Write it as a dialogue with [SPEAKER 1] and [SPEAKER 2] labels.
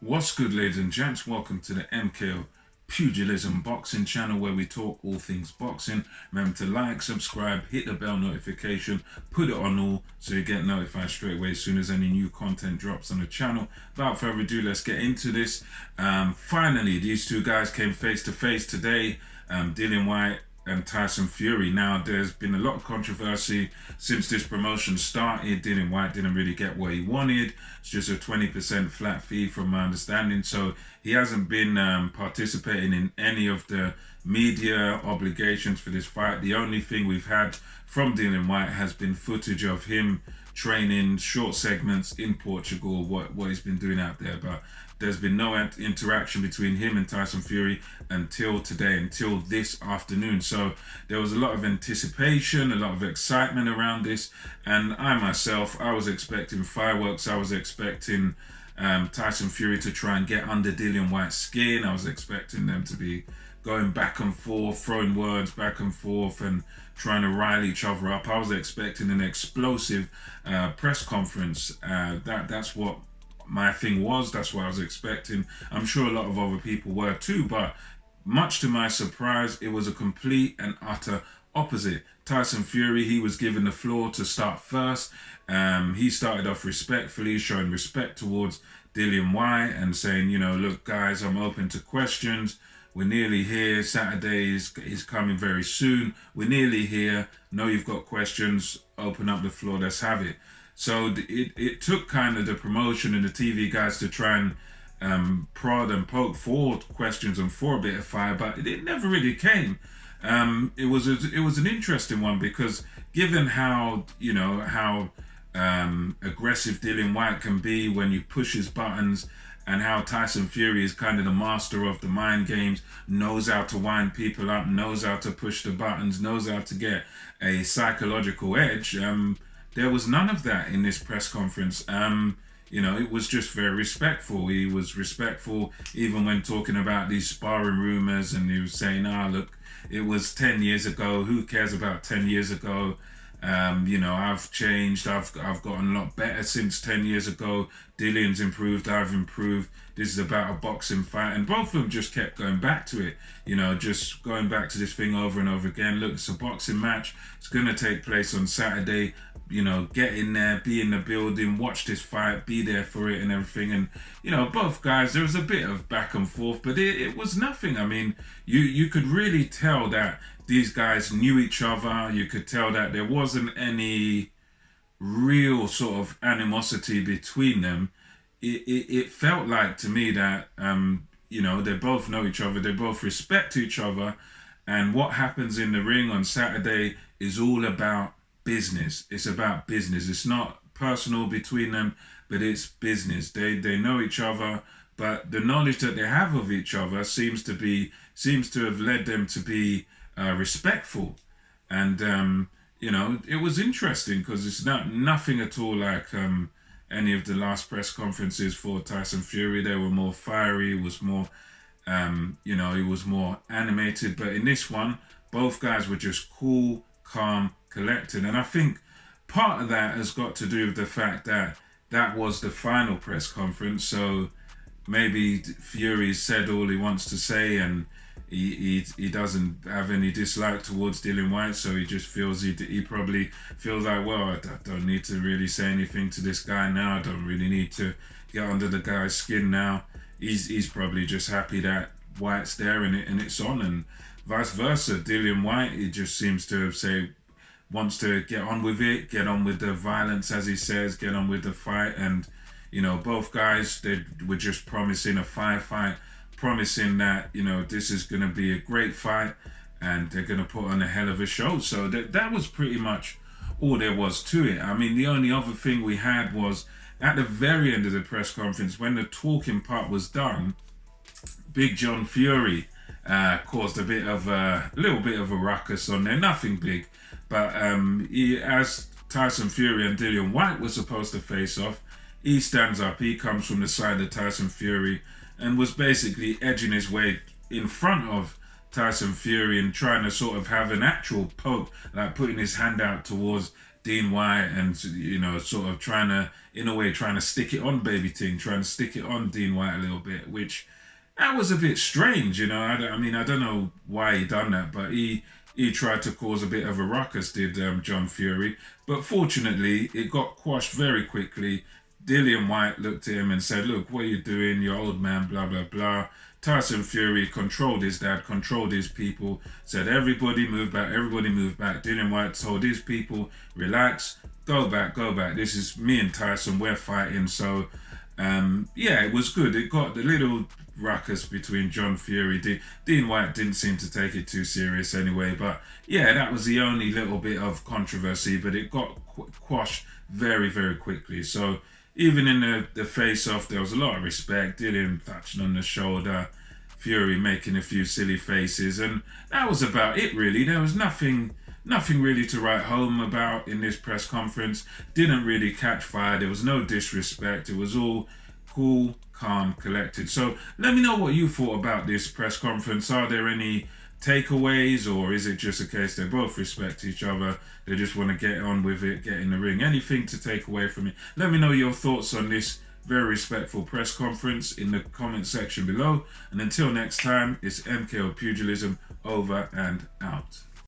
[SPEAKER 1] What's good, ladies and gents? Welcome to the MKO Pugilism Boxing channel where we talk all things boxing. Remember to like, subscribe, hit the bell notification, put it on all so you get notified straight away as soon as any new content drops on the channel. Without further ado, let's get into this. Finally, these two guys came face to face today. Dillian Whyte and Tyson Fury. Now, there's been a lot of controversy since this promotion started. Dillian Whyte didn't really get what he wanted. It's just a 20% flat fee from my understanding. So he hasn't been participating in any of the media obligations for this fight. The only thing we've had from Dillian Whyte has been footage of him training short segments in Portugal, what he's been doing out there. But there's been no interaction between him and Tyson Fury until today, until this afternoon. So there was a lot of anticipation, a lot of excitement around this. And I was expecting fireworks. I was expecting Tyson Fury to try and get under Dillian Whyte's skin. I was expecting them to be going back and forth, throwing words back and forth and trying to rile each other up. I was expecting an explosive press conference. That's what my thing was. That's what I was expecting. I'm sure a lot of other people were too, but much to my surprise, it was a complete and utter opposite. Tyson Fury, he was given the floor to start first. He started off respectfully, showing respect towards Dillian Whyte and saying, look, guys, I'm open to questions. We're nearly here. Saturday is coming very soon. We're nearly here. Know you've got questions. Open up the floor. Let's have it. So it took kind of the promotion and the TV guys to try and prod and poke for questions and for a bit of fire, but it never really came. It was an interesting one because given how aggressive Dillian Whyte can be when you push his buttons, and how Tyson Fury is kind of the master of the mind games, knows how to wind people up, knows how to push the buttons, knows how to get a psychological edge. There was none of that in this press conference. It was just very respectful. He was respectful even when talking about these sparring rumors, and he was saying, look, it was 10 years ago. Who cares about 10 years ago? I've changed. I've gotten a lot better since 10 years ago. Dillian's improved. I've improved. This is about a boxing fight. And both of them just kept going back to it. Just going back to this thing over and over again. Look, it's a boxing match. It's going to take place on Saturday. Get in there, be in the building, watch this fight, be there for it and everything. And, both guys, there was a bit of back and forth, but it was nothing. I mean, you could really tell that these guys knew each other. You could tell that there wasn't any real sort of animosity between them. It felt like to me that, they both know each other. They both respect each other. And what happens in the ring on Saturday is all about business. It's about business. It's not personal between them, but it's business. They know each other, but the knowledge that they have of each other seems to have led them to be respectful. And it was interesting because it's nothing at all like any of the last press conferences for Tyson Fury. They were more fiery. It was more it was more animated. But in this one, both guys were just cool, calm, collected. And I think part of that has got to do with the fact that that was the final press conference. So maybe Fury said all he wants to say, and he doesn't have any dislike towards Dillian Whyte, so he just feels he probably feels like, well, I don't need to really say anything to this guy now. I don't really need to get under the guy's skin now. He's probably just happy that Whyte's there and it's on, and vice versa. Dillian Whyte, he just seems to say wants to get on with it, get on with the violence, as he says, get on with the fight. And both guys, they were just promising a fight, promising that this is going to be a great fight and they're going to put on a hell of a show. So that was pretty much all there was to it. I mean, the only other thing we had was at the very end of the press conference, when the talking part was done, Big John Fury caused a little bit of a ruckus on there. Nothing big, but as Tyson Fury and Dillian Whyte were supposed to face off, he stands up. He comes from the side of Tyson Fury and was basically edging his way in front of Tyson Fury and trying to sort of have an actual poke, like putting his hand out towards Dean Whyte and, you know, sort of trying to, in a way, trying to stick it on Baby Ting, trying to stick it on Dean Whyte a little bit, which that was a bit strange, you know. I mean, I don't know why he done that, but he tried to cause a bit of a ruckus, did John Fury. But fortunately, it got quashed very quickly. Dillian Whyte looked at him and said, look, what are you doing? You're old man, blah, blah, blah. Tyson Fury controlled his dad, controlled his people, said everybody move back, everybody move back. Dillian Whyte told his people, relax, go back, go back. This is me and Tyson, we're fighting. So, yeah, it was good. It got the little ruckus between John Fury. Dean Whyte didn't seem to take it too serious anyway. But yeah, that was the only little bit of controversy, but it got quashed very, very quickly. So even in the face-off, there was a lot of respect. Dillian touching on the shoulder, Fury making a few silly faces, and that was about it really. There was nothing really to write home about in this press conference. Didn't really catch fire. There was no disrespect. It was all cool, calm, collected. So let me know what you thought about this press conference. Are there any takeaways, or is it just a case they both respect each other, they just want to get on with it, get in the ring? Anything to take away from it? Let me know your thoughts on this very respectful press conference in the comment section below. And until next time, it's MKO Pugilism, over and out.